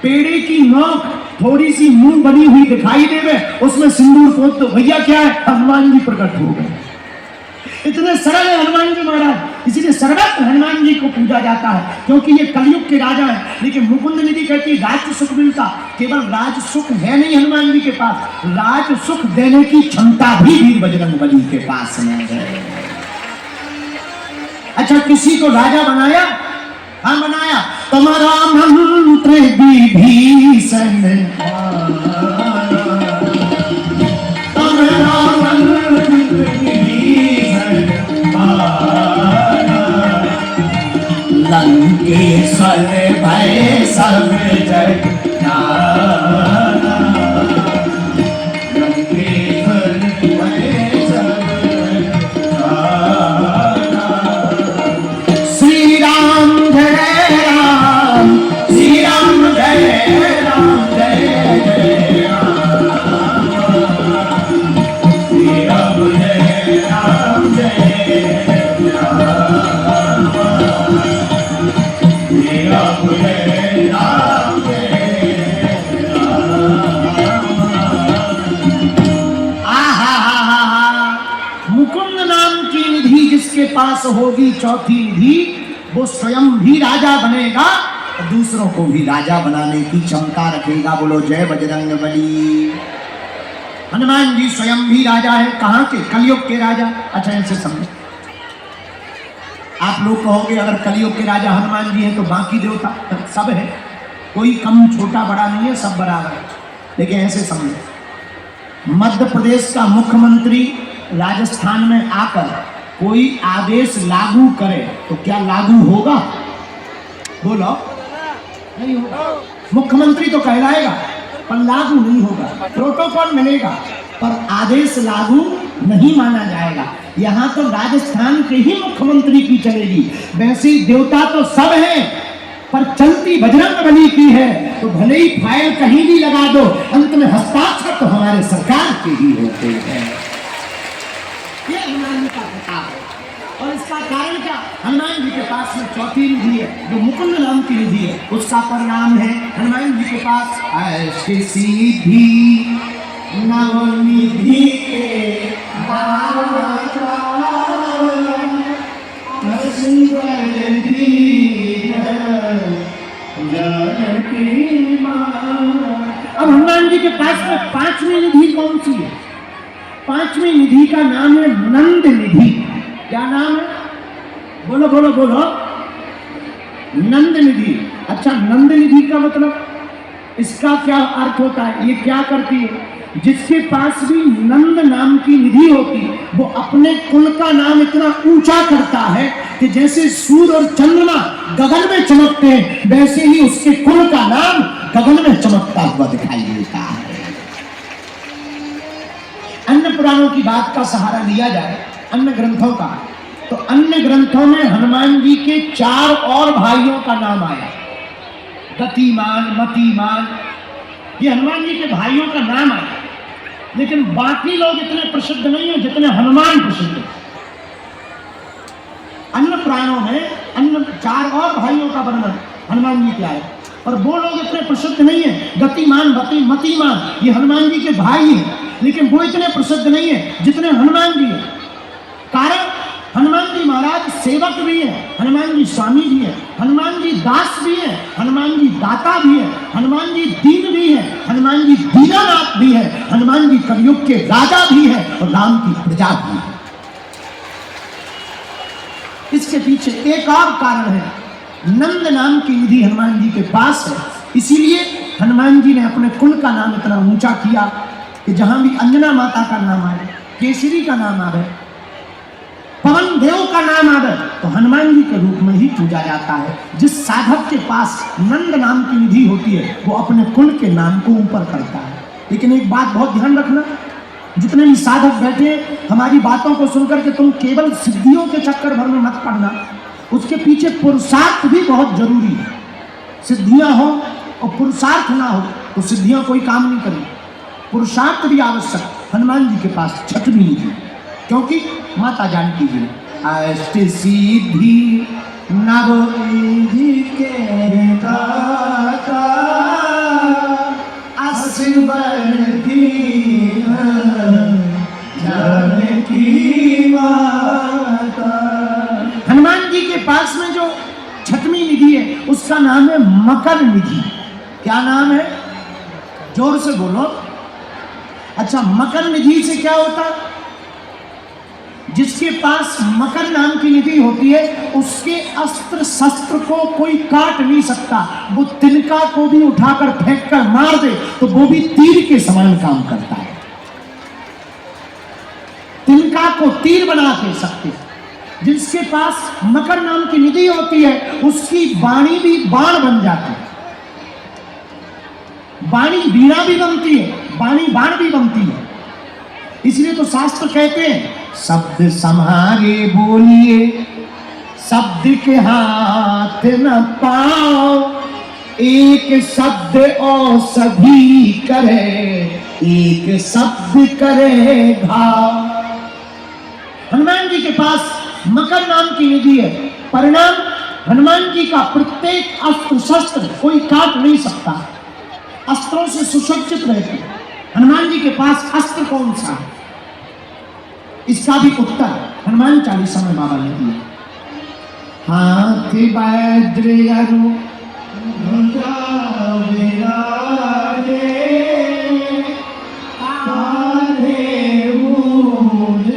पेड़े की नोक थोड़ी सी मुंह बनी हुई दिखाई देवे, उसमें सिंदूर पोत दो, भैया क्या है, हनुमान जी प्रकट हो गए। इतने सरल है हनुमान जी महाराज, इसीलिए सर्वत्र हनुमान जी को पूजा जाता है, क्योंकि ये कलयुग के राजा है। लेकिन मुकुंद निधि कहती है राज सुख मिलता, केवल राज सुख है नहीं हनुमान जी के पास, राज सुख देने की क्षमता भी वीर बजरंगबली के पास में है। अच्छा, किसी को राजा बनाया? हाँ बनाया। तुम्हारा मंत्र विभीषण, तुम्हारा मंत्र विभीषण, लंकेश्वर भय सब जगना, लंकेश्वर भय सब जगना। श्री राम जय राम, श्री राम जय राम, जय जय राम, श्री राम जय राम, जय मुकुंद नाम की निधि जिसके पास होगी चौथी निधि, वो स्वयं भी राजा बनेगा और दूसरों को भी राजा बनाने की क्षमता रखेगा। बोलो जय बजरंगबली। हनुमान जी स्वयं भी राजा है। कहां के? कलयुग के राजा। अच्छा इनसे समझो, आप लोग कहोगे अगर कलयुग के राजा हनुमान जी हैं तो बाकी देवता सब है, कोई कम छोटा बड़ा नहीं है, सब बराबर है। लेकिन ऐसे समझो, मध्य प्रदेश का मुख्यमंत्री राजस्थान में आकर कोई आदेश लागू करे तो क्या लागू होगा? बोलो, नहीं होगा। मुख्यमंत्री तो कहलाएगा पर लागू नहीं होगा, प्रोटोकॉल मिलेगा पर आदेश लागू नहीं माना जाएगा। यहाँ तो राजस्थान के ही मुख्यमंत्री की चलेगी। वैसे देवता तो सब हैं पर चलती बजरंगबली की है, तो भले ही फाइल कहीं भी लगा दो, अंत में हस्ताक्षर तो हमारे सरकार के ही होते हैं। ये हनुमान जी का प्रताप है। और इसका कारण क्या? हनुमान जी के पास में चौथी निधि है, जो मुकुंद नाम की निधि है, उसका परिणाम है हनुमान जी के पास ऐसी सीधी नवनिधि के अब हनुमान जी के पास में पांचवी निधि कौन सी है? पांचवी निधि का नाम है नंद निधि। क्या नाम है? बोलो बोलो बोलो, नंद निधि। अच्छा, नंद निधि का मतलब, इसका क्या अर्थ होता है? ये क्या करती है? जिसके पास भी नंद नाम की निधि होती है, वो अपने कुल का नाम इतना ऊंचा करता है कि जैसे सूर्य और चंद्रमा गगन में चमकते हैं, वैसे ही उसके कुल का नाम गगन में चमकता हुआ दिखाई देता है। अन्य पुराणों की बात का सहारा लिया जाए, अन्य ग्रंथों का, तो अन्य ग्रंथों में हनुमान जी के 4 और भाइयों का नाम आया, गतिमान, मतिमान, ये हनुमान जी के भाइयों का नाम आया। लेकिन बाकी लोग इतने प्रसिद्ध नहीं है जितने हनुमान प्रसिद्ध है। अन्य पुराणों में अन्य 4 और भाइयों का वर्णन हनुमान जी के आए, और वो लोग इतने प्रसिद्ध नहीं है। गतिमान, मतिमान, ये हनुमान जी के भाई हैं, लेकिन वो इतने प्रसिद्ध नहीं है जितने हनुमान जी हैं। कारण, हनुमान जी महाराज सेवक भी हैं, हनुमान जी स्वामी भी हैं, हनुमान जी दास भी हैं, हनुमान जी दाता भी हैं, हनुमान जी दीन भी हैं, हनुमान जी दीनानाथ भी हैं, हनुमान जी कलयुग के राजा भी हैं और राम की प्रजा भी है। इसके पीछे एक और कारण है, नंद नाम की निधि हनुमान जी के पास है, इसीलिए हनुमान जी ने अपने कुल का नाम इतना ऊंचा किया कि जहां भी अंजना माता का नाम आए, केसरी का नाम आवे, पवन देव का नाम आवे, तो हनुमान जी के रूप में ही पूजा जाता है। जिस साधक के पास नंद नाम की निधि होती है, वो अपने कुल के नाम को ऊपर करता है। लेकिन एक बात बहुत ध्यान रखना, जितने भी साधक बैठे हमारी बातों को सुनकर के तुम केवल सिद्धियों के चक्कर भर में मत पड़ना, उसके पीछे पुरुषार्थ भी बहुत जरूरी है। सिद्धियां हो और पुरुषार्थ ना हो तो सिद्धियां कोई काम नहीं करेगी। पुरुषार्थ भी आवश्यक। हनुमान जी के पास छठवीं निधि, क्योंकि माता जानकी जी अष्ट सिद्धि नव निधि के दाता मकर निधि। क्या नाम है? जोर से बोलो। अच्छा, मकर निधि से क्या होता है? जिसके पास मकर नाम की निधि होती है उसके अस्त्र शस्त्र को कोई काट नहीं सकता। वो तिनका को भी उठाकर फेंक कर मार दे तो वो भी तीर के समान काम करता है। तिनका को तीर बना दे सकते। जिसके पास मकर नाम की निधि होती है उसकी वाणी भी बाण बन जाती है। वाणी वीणा भी बनती है, वाणी बाण भी बनती है। इसलिए तो शास्त्र कहते हैं शब्द सम्हारे बोलिए, शब्द के हाथ न पाओ, एक शब्द औषधि करे, एक शब्द करे घाव। हनुमान जी के पास मकर नाम की निधि है। परिणाम, हनुमान जी का प्रत्येक अस्त्र शस्त्र कोई काट नहीं सकता, अस्त्रों से सुसज्जित रहते हैं। हनुमान जी के पास अस्त्र कौन सा है? इसका भी उत्तर हनुमान चालीसा में बाबा ने दिया। हाथ वज्र अरु ध्वजा विराजे, कांधे मूंज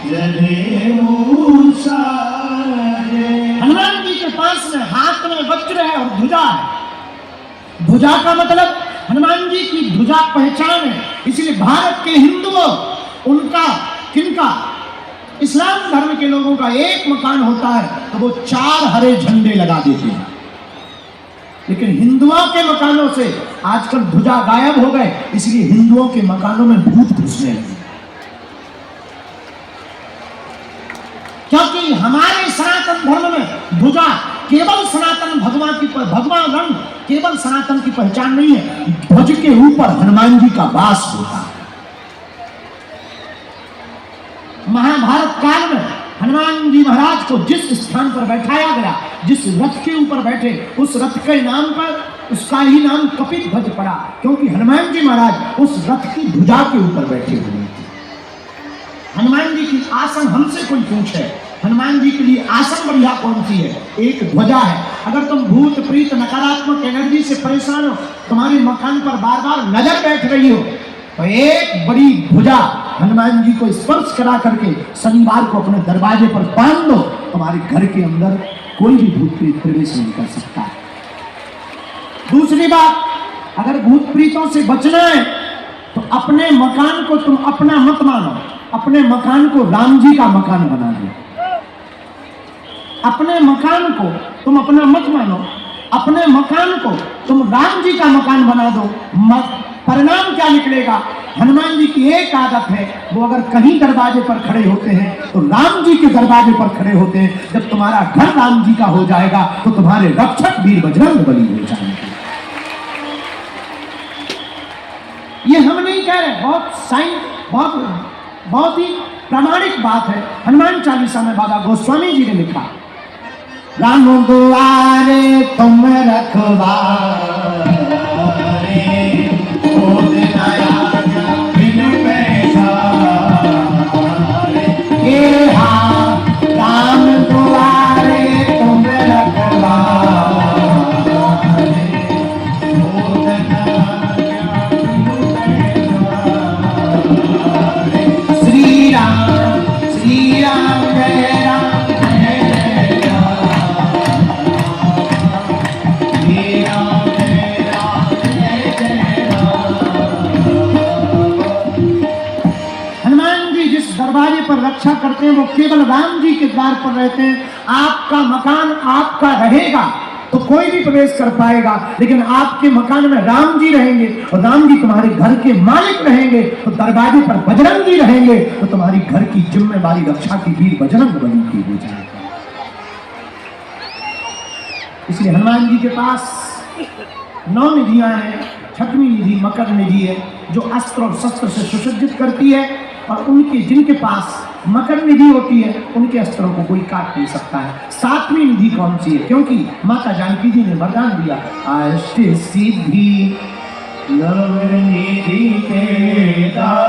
जनेऊ साजे। हनुमान जी के पास में हाथ में वज्र है और ध्वजा है। ध्वजा का मतलब हनुमान जी की ध्वजा पहचान है। इसलिए भारत के हिंदुओं, उनका किनका, इस्लाम धर्म के लोगों का एक मकान होता है तो वो 4 हरे झंडे लगा देते हैं। लेकिन हिंदुओं के मकानों से आजकल ध्वजा गायब हो गए, इसलिए हिंदुओं के मकानों में भूत घुसने लगे। क्योंकि हमारे सनातन धर्म में ध्वजा केवल सनातन भगवान रंग केवल सनातन की पहचान नहीं है, ध्वज के ऊपर हनुमान जी का वास होता है। महाभारत काल में हनुमान जी महाराज को जिस स्थान पर बैठाया गया, जिस रथ के ऊपर बैठे, उस रथ के नाम पर उसका ही नाम कपिध्वज पड़ा, क्योंकि हनुमान जी महाराज उस रथ की ध्वजा के ऊपर बैठे हुए थे। हनुमान जी की आसन हमसे कोई पूछे, हनुमान जी के लिए आसन बढ़िया कौन सी है? एक ध्वजा है। अगर तुम भूत प्रीत नकारात्मक एनर्जी से परेशान हो, तुम्हारे मकान पर बार बार नजर बैठ रही हो, तो एक बड़ी ध्वजा हनुमान जी को स्पर्श करा करके शनिवार को अपने दरवाजे पर बांध दो, तुम्हारे घर के अंदर कोई भी भूत प्रीत प्रवेश नहीं कर सकता। दूसरी बात, अगर भूत प्रीतों से बचना है तो अपने मकान को तुम अपना मत मानो, अपने मकान को राम जी का मकान बना दो। अपने मकान को तुम अपना मत मानो, अपने मकान को तुम राम जी का मकान बना दो। परिणाम क्या निकलेगा? हनुमान जी की एक आदत है, वो अगर कहीं दरवाजे पर खड़े होते हैं तो राम जी के दरवाजे पर खड़े होते हैं। जब तुम्हारा घर राम जी का हो जाएगा तो तुम्हारे रक्षक वीर बजरंग बली हो जाएंगे। ये हम नहीं कह रहे, बहुत ही प्रामाणिक बात है। हनुमान चालीसा में बाबा गोस्वामी जी ने लिखा, राम दुआरे तुम रखवारे, राम दुआरे तुम रखवारे, श्री राम जय राम जय राम, हनुमान जी जिस दरवाजे पर रक्षा करते हैं वो केवल राम जी के द्वार पर रहते हैं। आपका मकान आपका रहेगा तो कोई भी प्रवेश कर पाएगा, लेकिन आपके मकान में राम जी रहेंगे और राम जी तुम्हारे घर के मालिक रहेंगे, तो दरवाजे पर बजरंग जी रहेंगे तो तुम्हारी घर की जिम्मेवारी रक्षा की वीर बजरंग बली की हो जाएगी। इसलिए हनुमान जी के पास 9 निधियां हैं। 6वीं निधि मकर निधि है, जो अस्त्र और शस्त्र से सुसज्जित करती है, और उनके जिनके पास मकर निधि होती है उनके अस्त्रों को कोई काट नहीं सकता है। 7वीं निधि कौन सी है? क्योंकि माता जानकी जी ने वरदान दिया, अष्ट सिद्धि नव निधि के दाता,